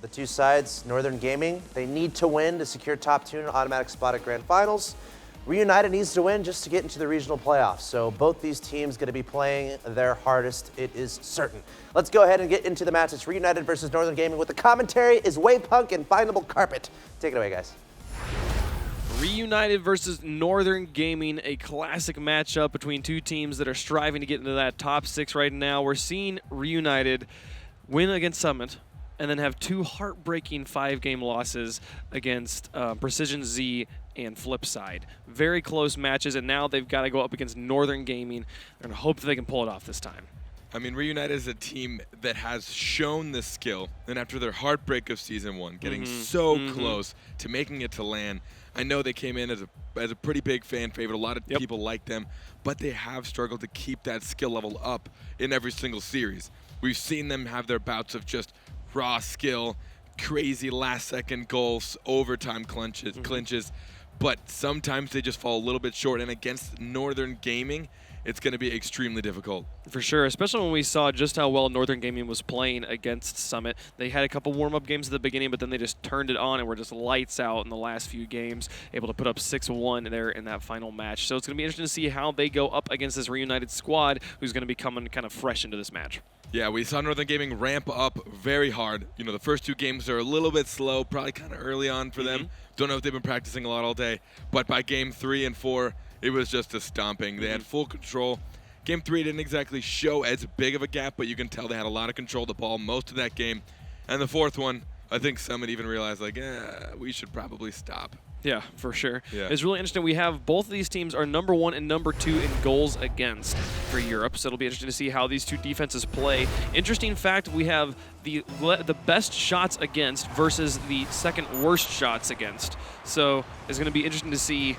The two sides, Northern Gaming, they need to win to secure top 2 and an automatic spot at Grand Finals. Reunited needs to win just to get into the regional playoffs. So both these teams going to be playing their hardest, it is certain. Let's go ahead and get into the match. It's Reunited versus Northern Gaming with the commentary is Waypunk and Findable Carpet. Take it away, guys. Reunited versus Northern Gaming, a classic matchup between two teams that are striving to get into that top 6 right now. We're seeing Reunited win against Summit and then have 2 heartbreaking 5-game losses against Precision Z and Flipside. Very close matches, and now they've got to go up against Northern Gaming and hope that they can pull it off this time. I mean, Reunited is a team that has shown the skill, and after their heartbreak of Season 1, getting so close to making it to LAN, I know they came in as a pretty big fan favorite. A lot of people like them, but they have struggled to keep that skill level up in every single series. We've seen them have their bouts of just raw skill, crazy last-second goals, overtime clinches, but sometimes they just fall a little bit short, and against Northern Gaming, it's going to be extremely difficult. For sure, especially when we saw just how well Northern Gaming was playing against Summit. They had a couple warm-up games at the beginning, but then they just turned it on and were just lights out in the last few games, able to put up 6-1 there in that final match. So it's going to be interesting to see how they go up against this Reunited squad, who's going to be coming kind of fresh into this match. Yeah, we saw Northern Gaming ramp up very hard. You know, the first 2 games are a little bit slow, probably kind of early on for them. Don't know if they've been practicing a lot all day, but by game 3 and 4, it was just a stomping. They had full control. Game 3 didn't exactly show as big of a gap, but you can tell they had a lot of control of the ball most of that game. And the 4th one, I think Summit even realized, like, we should probably stop. Yeah, for sure. Yeah. It's really interesting. We have both of these teams are number 1 and number 2 in goals against for Europe, so it'll be interesting to see how these two defenses play. Interesting fact, we have the best shots against versus the second worst shots against. So it's going to be interesting to see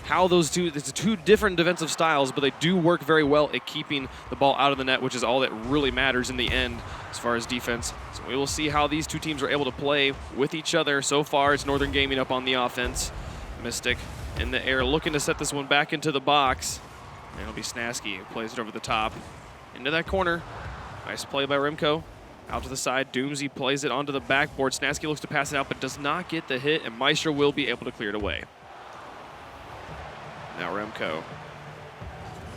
how those it's 2 different defensive styles, but they do work very well at keeping the ball out of the net, which is all that really matters in the end as far as defense. So we will see how these two teams are able to play with each other. So far, it's Northern Gaming up on the offense. Mystic in the air looking to set this one back into the box. And it'll be Snasky who plays it over the top. Into that corner. Nice play by Remco. Out to the side, Doomsy plays it onto the backboard. Snasky looks to pass it out, but does not get the hit, and Maestro will be able to clear it away. Now Remco.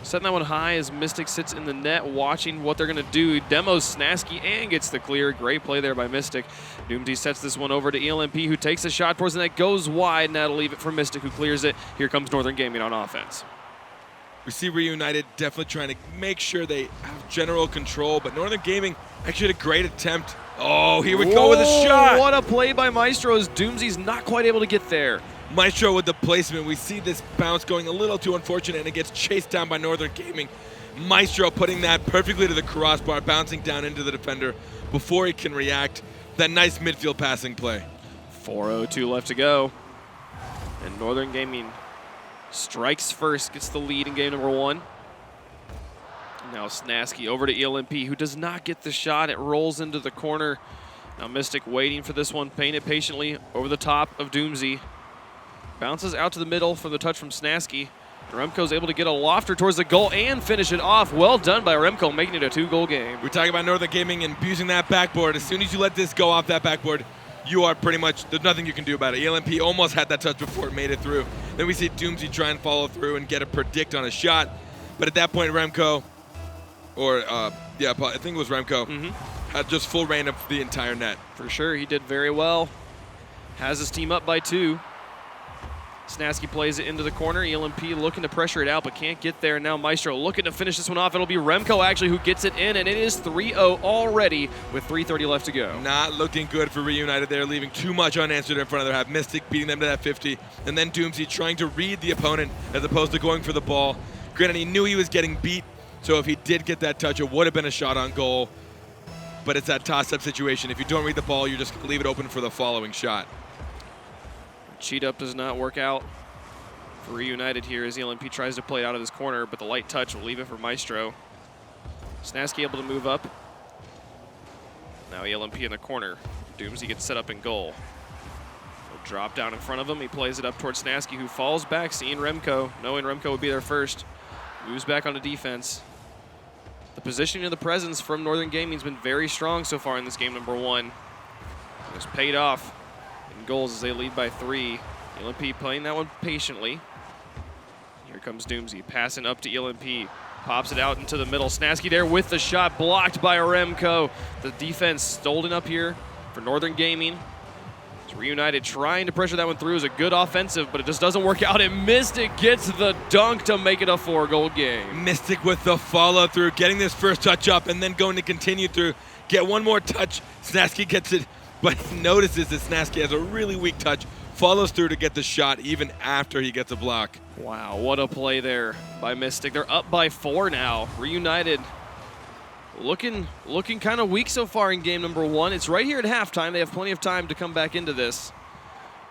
Setting that one high as Mystic sits in the net watching what they're going to do. Demos Snasky and gets the clear. Great play there by Mystic. Doomsy sets this one over to ELMP, who takes a shot towards the net, goes wide, and that'll leave it for Mystic, who clears it. Here comes Northern Gaming on offense. We see Reunited definitely trying to make sure they have general control, but Northern Gaming actually had a great attempt. Oh, here we go with a shot. What a play by Maestro as Doomsy's not quite able to get there. Maestro with the placement. We see this bounce going a little too unfortunate, and it gets chased down by Northern Gaming. Maestro putting that perfectly to the crossbar, bouncing down into the defender before he can react. That nice midfield passing play. 4:02 left to go. And Northern Gaming strikes first, gets the lead in game number 1. Now Snasky over to ELMP, who does not get the shot. It rolls into the corner. Now Mystic waiting for this one, paying it patiently over the top of Doomsy. Bounces out to the middle for the touch from Snasky. Remco's able to get a lofter towards the goal and finish it off. Well done by Remco, making it a 2-goal game. We're talking about Northern Gaming and abusing that backboard. As soon as you let this go off that backboard, you are pretty much, there's nothing you can do about it. ELMP almost had that touch before it made it through. Then we see Doomsy try and follow through and get a predict on a shot. But at that point, Remco, I think it was Remco, had just full reign of the entire net. For sure, he did very well. Has his team up by 2. Snasky plays it into the corner. ELMP looking to pressure it out, but can't get there. Now Maestro looking to finish this one off. It'll be Remco actually who gets it in, and it is 3-0 already with 3:30 left to go. Not looking good for Reunited. They're leaving too much unanswered in front of their half. Mystic beating them to that 50, and then Doomsy trying to read the opponent as opposed to going for the ball. Granted, he knew he was getting beat, so if he did get that touch, it would have been a shot on goal. But it's that toss-up situation. If you don't read the ball, you're just going to leave it open for the following shot. Cheat up does not work out for Reunited here as ELMP tries to play it out of his corner, but the light touch will leave it for Maestro. Snasky able to move up. Now ELMP in the corner. Doomsy gets set up in goal. He'll drop down in front of him. He plays it up towards Snasky, who falls back, seeing Remco, knowing Remco would be there first. Moves back onto defense. The positioning and the presence from Northern Gaming has been very strong so far in this game number 1. It's paid off in goals as they lead by 3. ELMP playing that one patiently. Here comes Doomsy, passing up to ELMP. Pops it out into the middle. Snasky there with the shot, blocked by Remco. The defense holding up here for Northern Gaming. It's Reunited trying to pressure that one through. Is a good offensive, but it just doesn't work out. And Mystic gets the dunk to make it a 4-goal game. Mystic with the follow through, getting this first touch up and then going to continue through. Get one more touch. Snasky gets it, but he notices that Snasky has a really weak touch. Follows through to get the shot even after he gets a block. Wow, what a play there by Mystic. They're up by 4 now. Reunited looking kind of weak so far in game number 1. It's right here at halftime. They have plenty of time to come back into this.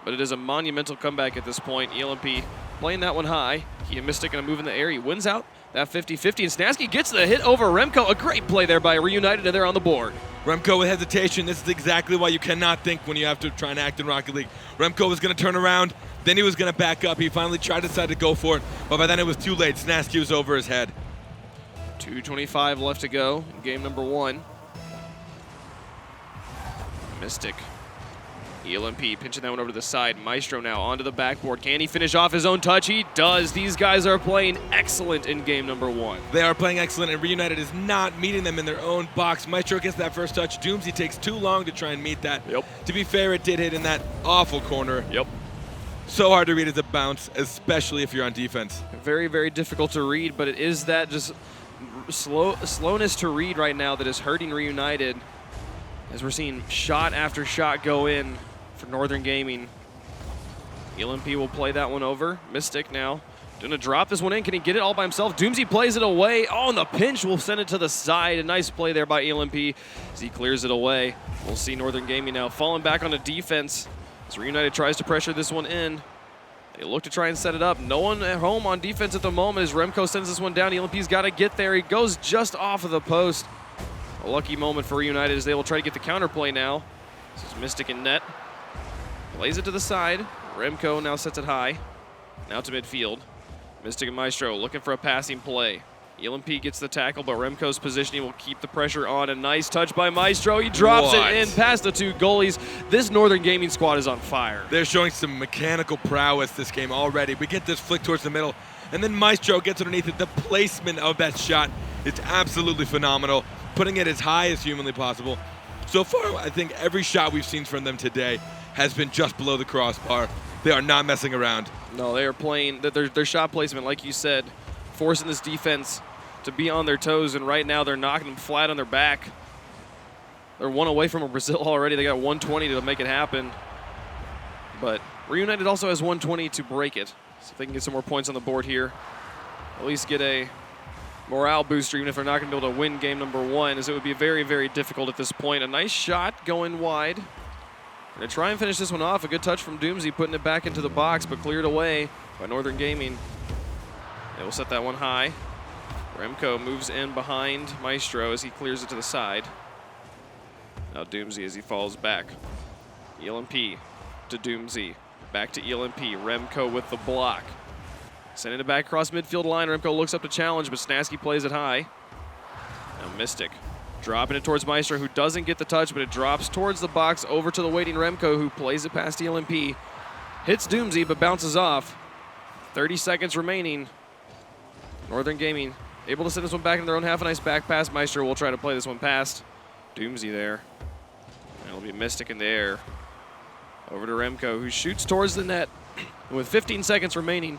But it is a monumental comeback at this point. ELMP playing that one high. He and Mystic going to move in the air. He wins out that 50-50, and Snasky gets the hit over Remco. A great play there by Reunited, and they're on the board. Remco with hesitation. This is exactly why you cannot think when you have to try and act in Rocket League. Remco was going to turn around, then he was going to back up. He finally tried to decide to go for it, but by then it was too late. Snasky was over his head. 2:25 left to go in game number 1. Mystic. ELMP pinching that one over to the side. Maestro now onto the backboard. Can he finish off his own touch? He does. These guys are playing excellent in game number 1. They are playing excellent, and Reunited is not meeting them in their own box. Maestro gets that first touch. Doomsy takes too long to try and meet that. Yep. To be fair, it did hit in that awful corner. Yep. So hard to read as a bounce, especially if you're on defense. Very, very difficult to read, but it is that just slowness to read right now that is hurting Reunited, as we're seeing shot after shot go in for Northern Gaming. ELMP will play that one over. Mystic now gonna drop this one in. Can he get it all by himself? Doomsy plays it away. Oh, and the pinch will send it to the side. A nice play there by ELMP as he clears it away. We'll see Northern Gaming now falling back on the defense as Reunited tries to pressure this one in. They look to try and set it up. No one at home on defense at the moment as Remco sends this one down. ELMP's got to get there. He goes just off of the post. A lucky moment for Reunited as they will try to get the counterplay now. This is Mystic in net. Plays it to the side. Remco now sets it high. Now to midfield. Mystic and Maestro looking for a passing play. ELMP gets the tackle, but Remco's positioning will keep the pressure on. A nice touch by Maestro. He drops it in past the 2 goalies. This Northern Gaming squad is on fire. They're showing some mechanical prowess this game already. We get this flick towards the middle, and then Maestro gets underneath it. The placement of that shot is absolutely phenomenal, putting it as high as humanly possible. So far, I think every shot we've seen from them today has been just below the crossbar. They are not messing around. No, they are playing their shot placement, like you said, forcing this defense to be on their toes, and right now they're knocking them flat on their back. They're 1 away from a Brazil already. They got 120 to make it happen. But Reunited also has 120 to break it. So if they can get some more points on the board here, at least get a morale booster, even if they're not going to be able to win game number 1, as it would be very, very difficult at this point. A nice shot going wide. Going to try and finish this one off. A good touch from Doomsy, putting it back into the box, but cleared away by Northern Gaming. They will set that one high. Remco moves in behind Maestro as he clears it to the side. Now Doomsy as he falls back. ELMP to Doomsy. Back to ELMP. Remco with the block. Sending it back across midfield line. Remco looks up to challenge, but Snasky plays it high. Now Mystic dropping it towards Maestro, who doesn't get the touch, but it drops towards the box over to the waiting Remco, who plays it past ELMP. Hits Doomsy, but bounces off. 30 seconds remaining. Northern Gaming able to send this one back into their own half. A nice back pass. Maestro will try to play this one past Doomsy there. It'll be Mystic in the air. Over to Remco, who shoots towards the net. And with 15 seconds remaining,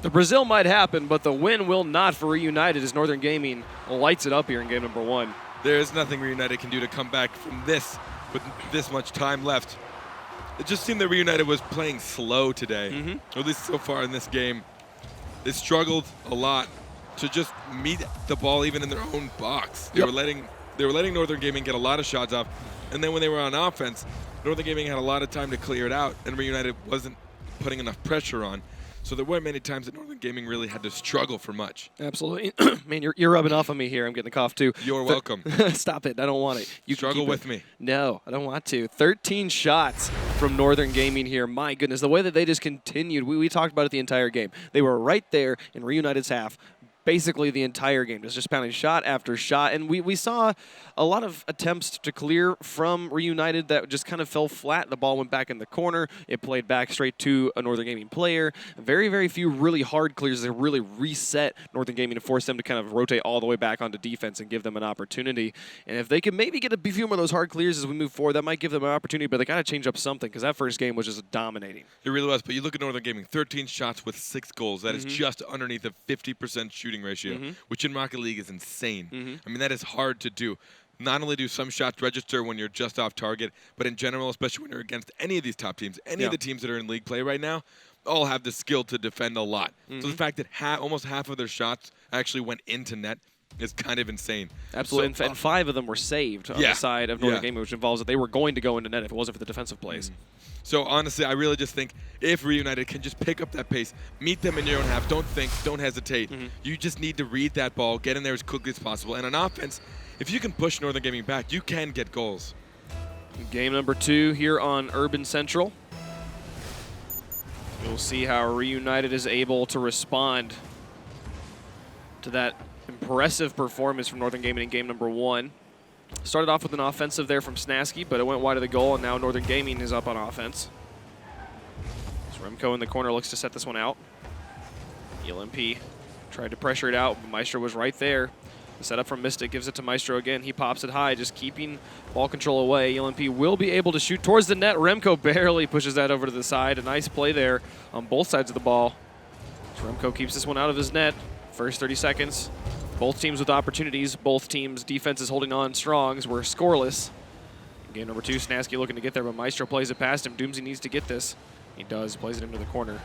the Brazil might happen, but the win will not for Reunited as Northern Gaming lights it up here in game number 1. There is nothing Reunited can do to come back from this with this much time left. It just seemed that Reunited was playing slow today, or at least so far in this game. They struggled a lot to just meet the ball even in their own box. They were letting Northern Gaming get a lot of shots off, and then when they were on offense, Northern Gaming had a lot of time to clear it out, and Reunited wasn't putting enough pressure on. So there weren't many times that Northern Gaming really had to struggle for much. Absolutely. Man, you're rubbing off on me here. I'm getting a cough too. You're welcome. Stop it. I don't want it. You struggle with me. No, I don't want to. 13 shots from Northern Gaming here. My goodness, the way that they just continued. We talked about it the entire game. They were right there in Reunited's half, basically the entire game, just pounding shot after shot. And we saw a lot of attempts to clear from Reunited that just kind of fell flat. The ball went back in the corner. It played back straight to a Northern Gaming player. Very, very few really hard clears that really reset Northern Gaming to force them to kind of rotate all the way back onto defense and give them an opportunity. And if they could maybe get a few more of those hard clears as we move forward, that might give them an opportunity, but they got to change up something because that first game was just dominating. It really was, but you look at Northern Gaming, 13 shots with 6 goals. That is just underneath a 50% shooting ratio, which in Rocket League is insane. I mean, that is hard to do. Not only do some shots register when you're just off target, but in general, especially when you're against any of these top teams, any of the teams that are in league play right now, all have the skill to defend a lot. So the fact that almost half of their shots actually went into net is kind of insane. Absolutely, So, and 5 of them were saved on the side of Northern Gaming, which involves that they were going to go into net if it wasn't for the defensive plays. So honestly, I really just think if Reunited can just pick up that pace, meet them in your own half, don't think, don't hesitate. You just need to read that ball, get in there as quickly as possible. And on offense, if you can push Northern Gaming back, you can get goals. Game number 2 here on Urban Central. We'll see how Reunited is able to respond to that impressive performance from Northern Gaming in game number 1. Started off with an offensive there from Snasky, but it went wide of the goal, and now Northern Gaming is up on offense. So Remco in the corner looks to set this one out. ELMP tried to pressure it out, but Maestro was right there. The setup from Mystic gives it to Maestro again. He pops it high, just keeping ball control away. ELMP will be able to shoot towards the net. Remco barely pushes that over to the side. A nice play there on both sides of the ball. So Remco keeps this one out of his net. First 30 seconds. Both teams with opportunities. Both teams' defenses holding on strong as we're scoreless. In game number 2, Snasky looking to get there, but Maestro plays it past him. Doomsy needs to get this. He does. Plays it into the corner.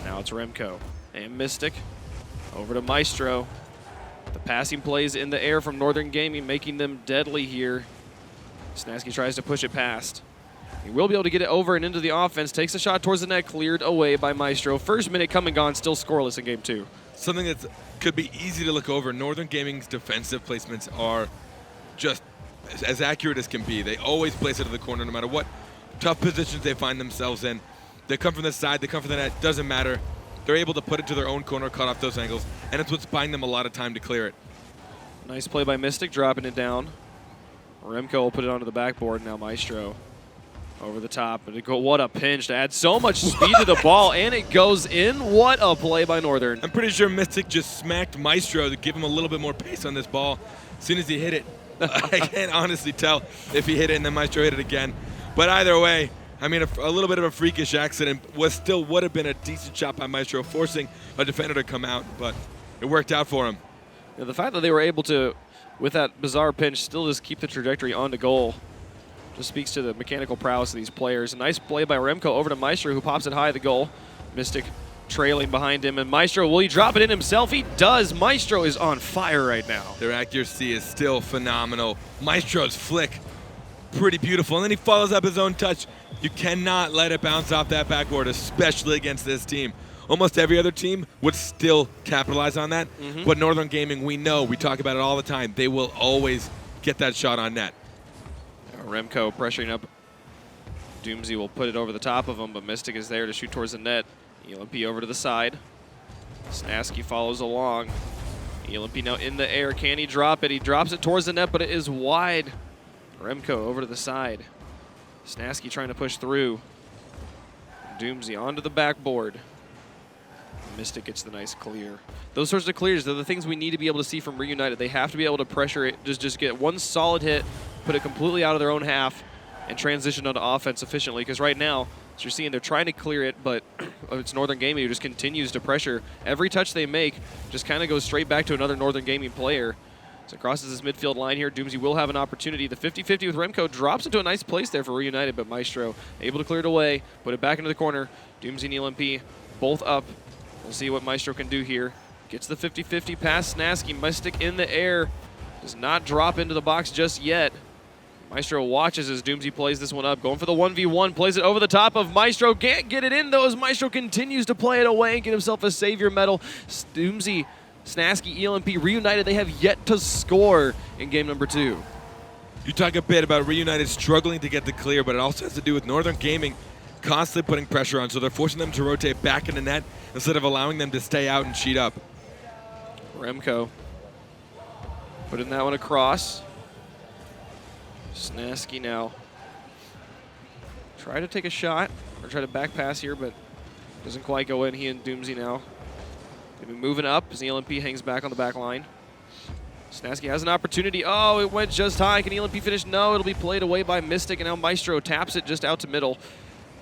Now it's Remco and Mystic. Over to Maestro. The passing plays in the air from Northern Gaming, making them deadly here. Snasky tries to push it past. He will be able to get it over and into the offense. Takes a shot towards the net, cleared away by Maestro. First minute come and gone, still scoreless in game 2. Something that could be easy to look over. Northern Gaming's defensive placements are just as accurate as can be. They always place it to the corner no matter what tough positions they find themselves in. They come from the side, they come from the net, doesn't matter. They're able to put it to their own corner, cut off those angles, and it's what's buying them a lot of time to clear it. Nice play by Mystic, dropping it down. Remco will put it onto the backboard. Now Maestro over the top. What a pinch to add so much speed to the ball, and it goes in. What a play by Northern. I'm pretty sure Mystic just smacked Maestro to give him a little bit more pace on this ball. As soon as he hit it, I can't honestly tell if he hit it and then Maestro hit it again. But either way, I mean, a little bit of a freakish accident would have been a decent shot by Maestro, forcing a defender to come out, but it worked out for him. Yeah, the fact that they were able to, with that bizarre pinch, still just keep the trajectory onto goal just speaks to the mechanical prowess of these players. A nice play by Remco over to Maestro, who pops it high at the goal. Mystic trailing behind him, and Maestro, will he drop it in himself? He does. Maestro is on fire right now. Their accuracy is still phenomenal. Maestro's flick, pretty beautiful, and then he follows up his own touch. You cannot let it bounce off that backboard, especially against this team. Almost every other team would still capitalize on that, but Northern Gaming, we talk about it all the time, they will always get that shot on net. Remco pressuring up. Doomsy will put it over the top of him, but Mystic is there to shoot towards the net. ELMP over to the side. Snasky follows along. ELMP now in the air. Can he drop it? He drops it towards the net, but it is wide. Remco over to the side. Snasky trying to push through. Doomsy onto the backboard. Mystic gets the nice clear. Those sorts of clears, they're the things we need to be able to see from Reunited. They have to be able to pressure it, just get one solid hit, put it completely out of their own half, and transition onto offense efficiently. Because right now, as you're seeing, they're trying to clear it, but it's Northern Gaming who just continues to pressure. Every touch they make just kind of goes straight back to another Northern Gaming player. So crosses this midfield line here. Doomsy will have an opportunity. The 50-50 with Remco drops into a nice place there for Reunited, but Maestro able to clear it away, put it back into the corner. Doomsy and ELMP both up. We'll see what Maestro can do here. Gets the 50-50 past Snasky. Mystic in the air. Does not drop into the box just yet. Maestro watches as Doomsy plays this one up. Going for the 1v1. Plays it over the top of Maestro. Can't get it in though as Maestro continues to play it away and get himself a savior medal. Doomsy, Snasky, ELMP, Reunited, they have yet to score in game number 2. You talk a bit about Reunited struggling to get the clear, but it also has to do with Northern Gaming constantly putting pressure on, so they're forcing them to rotate back in the net instead of allowing them to stay out and cheat up. Remco putting that one across. Snasky now. Try to take a shot, or try to back pass here, but doesn't quite go in. He and Doomsy now. They've been moving up as ELMP hangs back on the back line. Snasky has an opportunity. Oh, it went just high. Can ELMP finish? No, it'll be played away by Mystic, and now Maestro taps it just out to middle.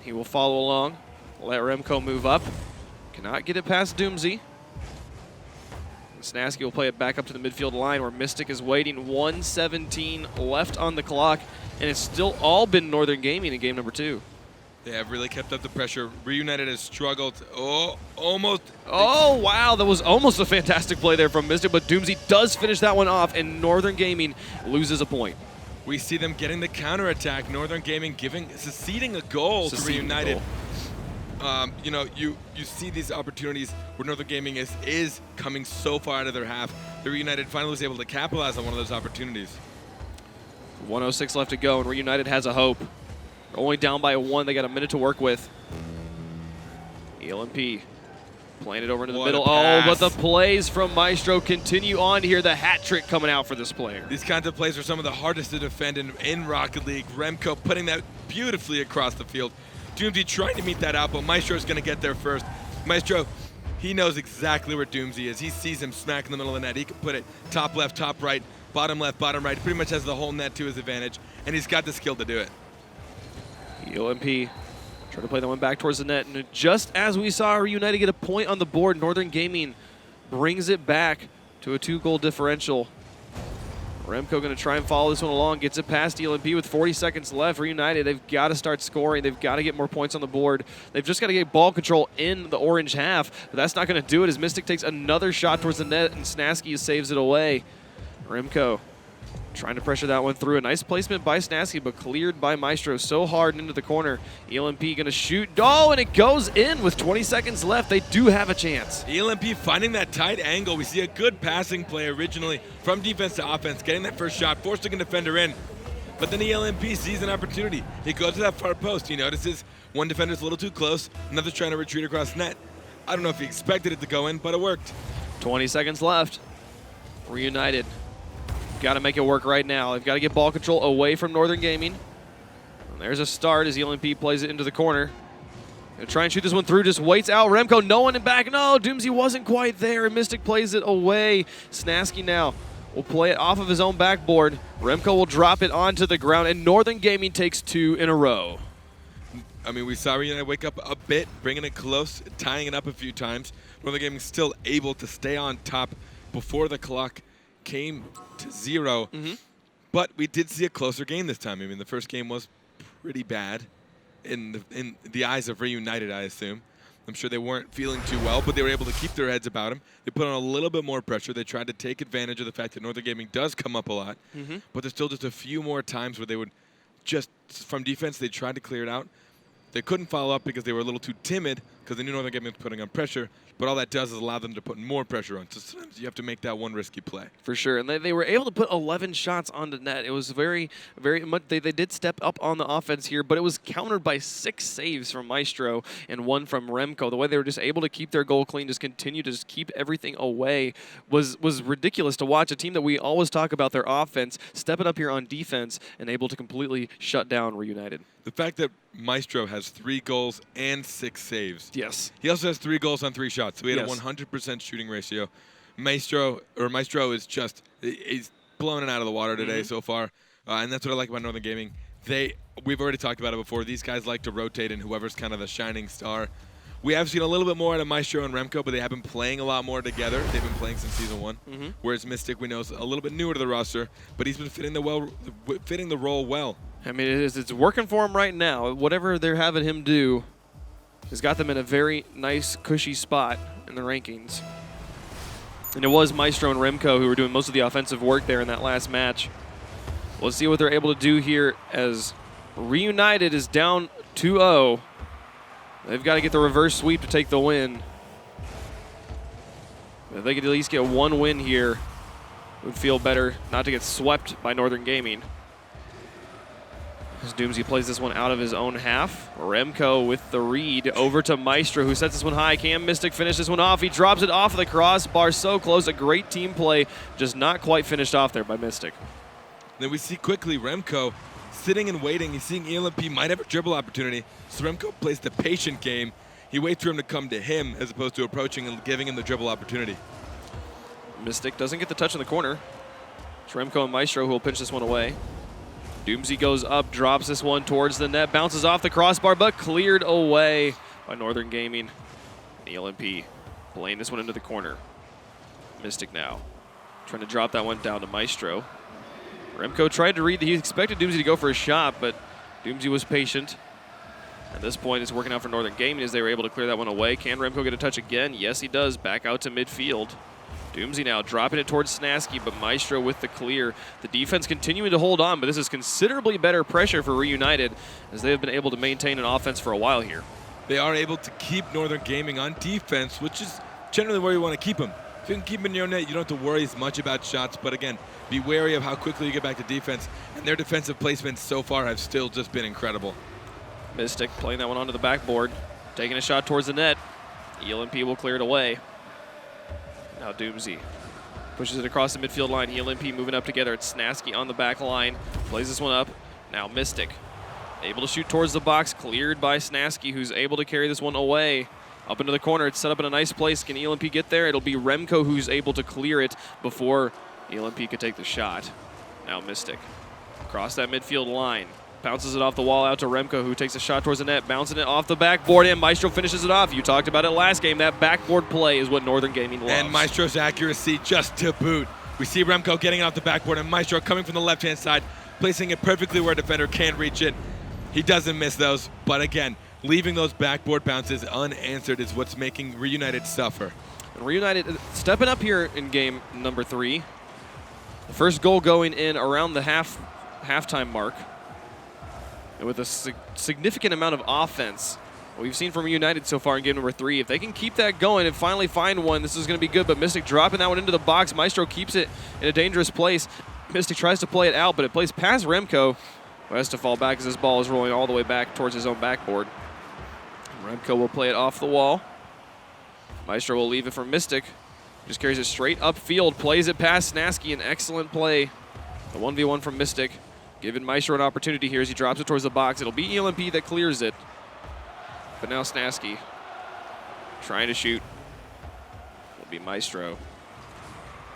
He will follow along. Let Remco move up. Cannot get it past Doomsy. And Snasky will play it back up to the midfield line where Mystic is waiting. 1:17 left on the clock, and it's still all been Northern Gaming in game number 2. They have really kept up the pressure. Reunited has struggled. Oh, almost. Oh, wow. That was almost a fantastic play there from Mystic, but Doomsy does finish that one off, and Northern Gaming loses a point. We see them getting the counterattack. Northern Gaming seceding a goal to Reunited. You know, you see these opportunities where Northern Gaming is coming so far out of their half. The Reunited finally was able to capitalize on one of those opportunities. 1:06 left to go, and Reunited has a hope. They're only down by 1. They got a minute to work with. ELMP playing it over into the middle. Oh, but the plays from Maestro continue on here. The hat trick coming out for this player. These kinds of plays are some of the hardest to defend in Rocket League. Remco putting that beautifully across the field. Doomsy trying to meet that out, but Maestro's going to get there first. Maestro, he knows exactly where Doomsy is. He sees him smack in the middle of the net. He can put it top left, top right, bottom left, bottom right. He pretty much has the whole net to his advantage, and he's got the skill to do it. ELMP trying to play that one back towards the net, and just as we saw Reunited get a point on the board, Northern Gaming brings it back to a 2-goal differential. Remco going to try and follow this one along, gets it past ELMP with 40 seconds left. Reunited, they've got to start scoring. They've got to get more points on the board. They've just got to get ball control in the orange half, but that's not going to do it as Mystic takes another shot towards the net, and Snasky saves it away. Remco trying to pressure that one through. A nice placement by Snasky, but cleared by Maestro so hard into the corner. ELMP going to shoot. Oh, and it goes in with 20 seconds left. They do have a chance. ELMP finding that tight angle. We see a good passing play originally from defense to offense, getting that first shot, forcing a defender in. But then ELMP sees an opportunity. He goes to that far post. He notices one defender's a little too close. Another's trying to retreat across net. I don't know if he expected it to go in, but it worked. 20 seconds left. Reunited. Got to make it work right now. They've got to get ball control away from Northern Gaming. And there's a start as ELMP plays it into the corner. Gonna try and shoot this one through, just waits out. Remco, no one in back. No, Doomsy wasn't quite there, and Mystic plays it away. Snasky now will play it off of his own backboard. Remco will drop it onto the ground, and Northern Gaming takes 2 in a row. I mean, we saw Reunited wake up a bit, bringing it close, tying it up a few times. Northern Gaming still able to stay on top before the clock came to 0. But we did see a closer game this time. I mean, the first game was pretty bad in the eyes of Reunited, I assume. I'm sure they weren't feeling too well, but they were able to keep their heads about them. They put on a little bit more pressure. They tried to take advantage of the fact that Northern Gaming does come up a lot. But there's still just a few more times where they would just, from defense, they tried to clear it out. They couldn't follow up because they were a little too timid because they knew Northern Gaming was putting on pressure. But all that does is allow them to put more pressure on. So sometimes you have to make that one risky play. For sure. And they were able to put 11 shots on the net. It was very much, they did step up on the offense here, but it was countered by 6 saves from Maestro and 1 from Remco. The way they were just able to keep their goal clean, just continue to just keep everything away was ridiculous to watch. A team that we always talk about their offense, stepping up here on defense and able to completely shut down Reunited. The fact that Maestro has 3 goals and 6 saves. Yes. He also has 3 goals on 3 shots. So we had Yes. a 100% shooting ratio. Maestro is just, he's blown it out of the water today so far. And that's what I like about Northern Gaming. We've already talked about it before. These guys like to rotate in whoever's kind of the shining star. We have seen a little bit more out of Maestro and Remco, but they have been playing a lot more together. They've been playing since Season 1. Whereas Mystic, we know, is a little bit newer to the roster, but he's been fitting the role well. I mean, it's working for him right now. Whatever they're having him do has got them in a very nice, cushy spot in the rankings. And it was Maestro and Remco who were doing most of the offensive work there in that last match. Let's see what they're able to do here as Reunited is down 2-0. They've got to get the reverse sweep to take the win. If they could at least get 1 win here, it would feel better not to get swept by Northern Gaming. As Doomsy plays this one out of his own half. Remco with the read over to Maestro, who sets this one high. Can Mystic finish this one off? He drops it off of the crossbar. So close. A great team play. Just not quite finished off there by Mystic. Then we see quickly Remco sitting and waiting. He's seeing ELMP might have a dribble opportunity. So Remco plays the patient game. He waits for him to come to him as opposed to approaching and giving him the dribble opportunity. Mystic doesn't get the touch in the corner. It's Remco and Maestro who will pinch this one away. Doomsy goes up, drops this one towards the net, bounces off the crossbar, but cleared away by Northern Gaming. ELMP playing this one into the corner. Mystic now trying to drop that one down to Maestro. Remco tried to read. He expected Doomsy to go for a shot, but Doomsy was patient. At this point, it's working out for Northern Gaming as they were able to clear that one away. Can Remco get a touch again? Yes, he does. Back out to midfield. Doomsy now dropping it towards Snasky, but Maestro with the clear. The defense continuing to hold on, but this is considerably better pressure for Reunited as they have been able to maintain an offense for a while here. They are able to keep Northern Gaming on defense, which is generally where you want to keep them. If you can keep them in your net, you don't have to worry as much about shots, but again, be wary of how quickly you get back to defense, and their defensive placements so far have still just been incredible. Mystic playing that one onto the backboard, taking a shot towards the net. ELMP will clear it away. Now Doomsy pushes it across the midfield line. ELMP moving up together. It's Snasky on the back line. Plays this one up. Now Mystic able to shoot towards the box. Cleared by Snasky, who's able to carry this one away. Up into the corner. It's set up in a nice place. Can ELMP get there? It'll be Remco who's able to clear it before ELMP could take the shot. Now Mystic across that midfield line. Bounces it off the wall out to Remco, who takes a shot towards the net, bouncing it off the backboard, and Maestro finishes it off. You talked about it last game. That backboard play is what Northern Gaming loves. And Maestro's accuracy just to boot. We see Remco getting it off the backboard, and Maestro coming from the left-hand side, placing it perfectly where a defender can't reach it. He doesn't miss those, but again, leaving those backboard bounces unanswered is what's making Reunited suffer. And Reunited stepping up here in game number 3. The first goal going in around the halftime mark. And with a significant amount of offense, what we've seen from Reunited so far in game number 3, if they can keep that going and finally find one, this is going to be good. But Mystic dropping that one into the box. Maestro keeps it in a dangerous place. Mystic tries to play it out, but it plays past Remco, who has to fall back as this ball is rolling all the way back towards his own backboard. Remco will play it off the wall. Maestro will leave it for Mystic. Just carries it straight upfield, plays it past Snasky. An excellent play. The 1v1 from Mystic. Giving Maestro an opportunity here as he drops it towards the box. It'll be ELMP that clears it. But now Snasky trying to shoot. It'll be Maestro.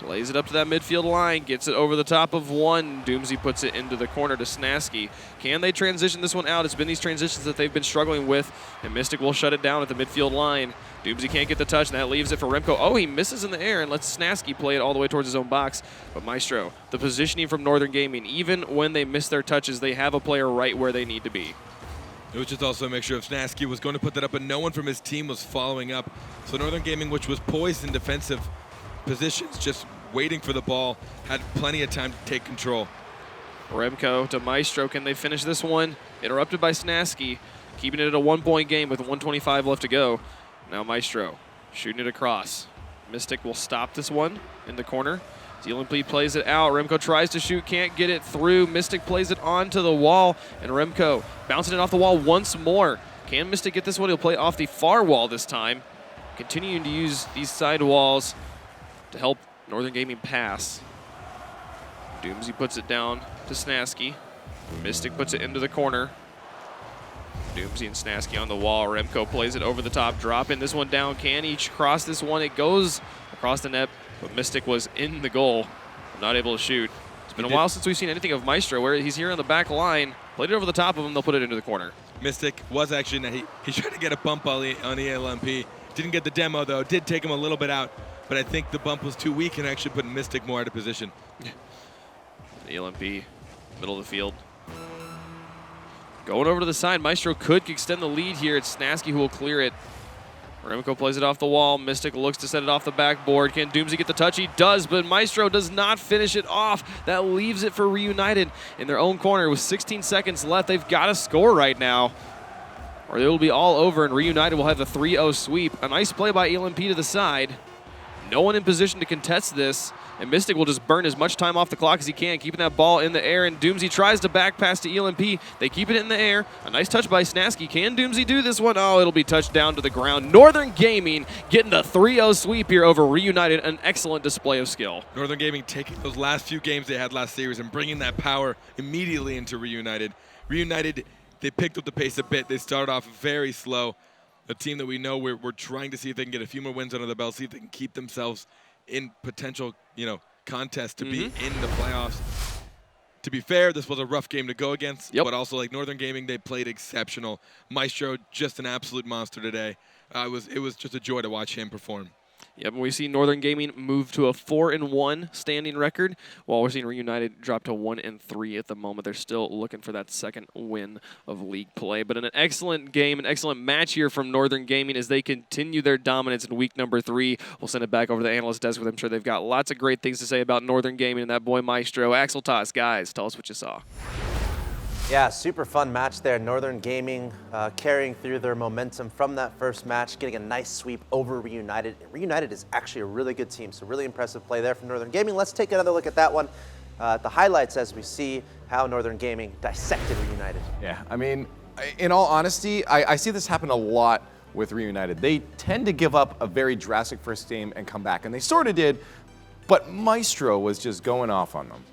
Plays it up to that midfield line. Gets it over the top of one. Doomsy puts it into the corner to Snasky. Can they transition this one out? It's been these transitions that they've been struggling with. And Mystic will shut it down at the midfield line. Doomsy can't get the touch, and that leaves it for Remco. Oh, he misses in the air and lets Snasky play it all the way towards his own box. But Maestro, the positioning from Northern Gaming, even when they miss their touches, they have a player right where they need to be. It was just also a mixture of Snasky was going to put that up, but no one from his team was following up. So Northern Gaming, which was poised in defensive positions, just waiting for the ball, had plenty of time to take control. Remco to Maestro. Can they finish this one? Interrupted by Snasky, keeping it at a 1-point game with 1:25 left to go. Now Maestro shooting it across. Mystic will stop this one in the corner. ELMP plays it out. Remco tries to shoot, can't get it through. Mystic plays it onto the wall, and Remco bouncing it off the wall once more. Can Mystic get this one? He'll play off the far wall this time. Continuing to use these side walls to help Northern Gaming pass. Doomsy puts it down to Snasky. Mystic puts it into the corner. Doomsy and Snasky on the wall. Remco plays it over the top, dropping this one down. Can he cross this one? It goes across the net, but Mystic was in the goal, not able to shoot. It's been a while since we've seen anything of Maestro, where he's here on the back line, played it over the top of him, they'll put it into the corner. Mystic was actually, he tried to get a bump on ELMP. Didn't get the demo, though. Did take him a little bit out, but I think the bump was too weak and actually put Mystic more out of position. ELMP, middle of the field. Going over to the side, Maestro could extend the lead here. It's Snasky who will clear it. Remco plays it off the wall. Mystic looks to set it off the backboard. Can Doomsy get the touch? He does, but Maestro does not finish it off. That leaves it for Reunited in their own corner with 16 seconds left. They've got to score right now, or it will be all over, and Reunited will have the 3-0 sweep. A nice play by ELMP to the side. No one in position to contest this, and Mystic will just burn as much time off the clock as he can, keeping that ball in the air, and Doomsy tries to back pass to ELMP. They keep it in the air. A nice touch by Snasky. Can Doomsy do this one? Oh, it'll be touched down to the ground. Northern Gaming getting the 3-0 sweep here over Reunited. An excellent display of skill. Northern Gaming taking those last few games they had last series and bringing that power immediately into Reunited. Reunited, they picked up the pace a bit. They started off very slow. A team that we know we're trying to see if they can get a few more wins under the belt, see if they can keep themselves in potential, contest to be in the playoffs. To be fair, this was a rough game to go against, but also like Northern Gaming, they played exceptional. Maestro, just an absolute monster today. It was just a joy to watch him perform. Yep, we see Northern Gaming move to a 4-1 standing record, while we're seeing Reunited drop to 1-3 at the moment. They're still looking for that second win of league play. But an excellent game, an excellent match here from Northern Gaming as they continue their dominance in week number 3. We'll send it back over to the analyst desk with them. I'm sure they've got lots of great things to say about Northern Gaming and that boy Maestro. Axel Toss, guys, tell us what you saw. Yeah, super fun match there. Northern Gaming carrying through their momentum from that first match, getting a nice sweep over Reunited. Reunited is actually a really good team, so really impressive play there from Northern Gaming. Let's take another look at that one. The highlights as we see how Northern Gaming dissected Reunited. Yeah, I mean, in all honesty, I see this happen a lot with Reunited. They tend to give up a very drastic first game and come back, and they sort of did, but Maestro was just going off on them.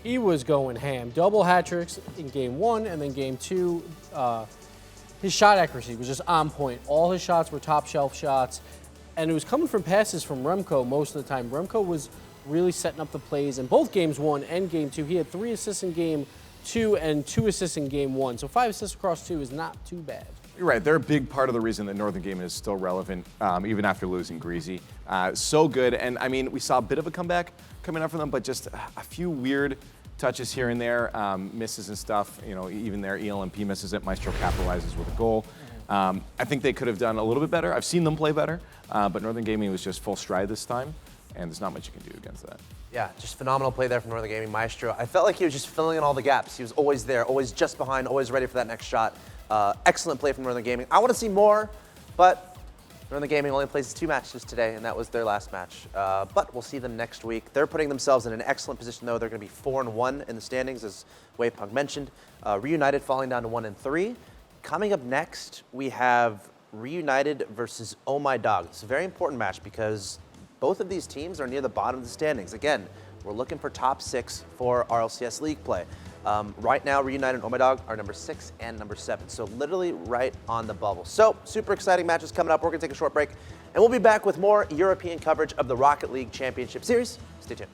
He was going ham. Double hat tricks in game 1, and then game 2, his shot accuracy was just on point. All his shots were top shelf shots, and it was coming from passes from Remco most of the time. Remco was really setting up the plays in both games 1 and game 2. He had 3 assists in game 2 and 2 assists in game 1. So 5 assists across 2 is not too bad. You're right. They're a big part of the reason that Northern Gaming is still relevant, even after losing Greasy. So good. And, I mean, we saw a bit of a comeback coming up for them, but just a few weird touches here and there, misses and stuff. Even their ELMP misses it. Maestro capitalizes with a goal. I think they could have done a little bit better. I've seen them play better, but Northern Gaming was just full stride this time, and there's not much you can do against that. Yeah, just phenomenal play there from Northern Gaming. Maestro, I felt like he was just filling in all the gaps. He was always there, always just behind, always ready for that next shot. Excellent play from Northern Gaming. I want to see more, but Northern Gaming only plays 2 matches today, and that was their last match. But we'll see them next week. They're putting themselves in an excellent position, though. They're going to be 4-1 in the standings, as Wavepunk mentioned. Reunited falling down to 1-3. Coming up next, we have Reunited versus Oh My Dog. It's a very important match because both of these teams are near the bottom of the standings. Again, we're looking for top 6 for RLCS League play. Right now, Reunited and Oh My Dog are number 6 and number 7, so literally right on the bubble. So, super exciting matches coming up. We're going to take a short break, and we'll be back with more European coverage of the Rocket League Championship Series. Stay tuned.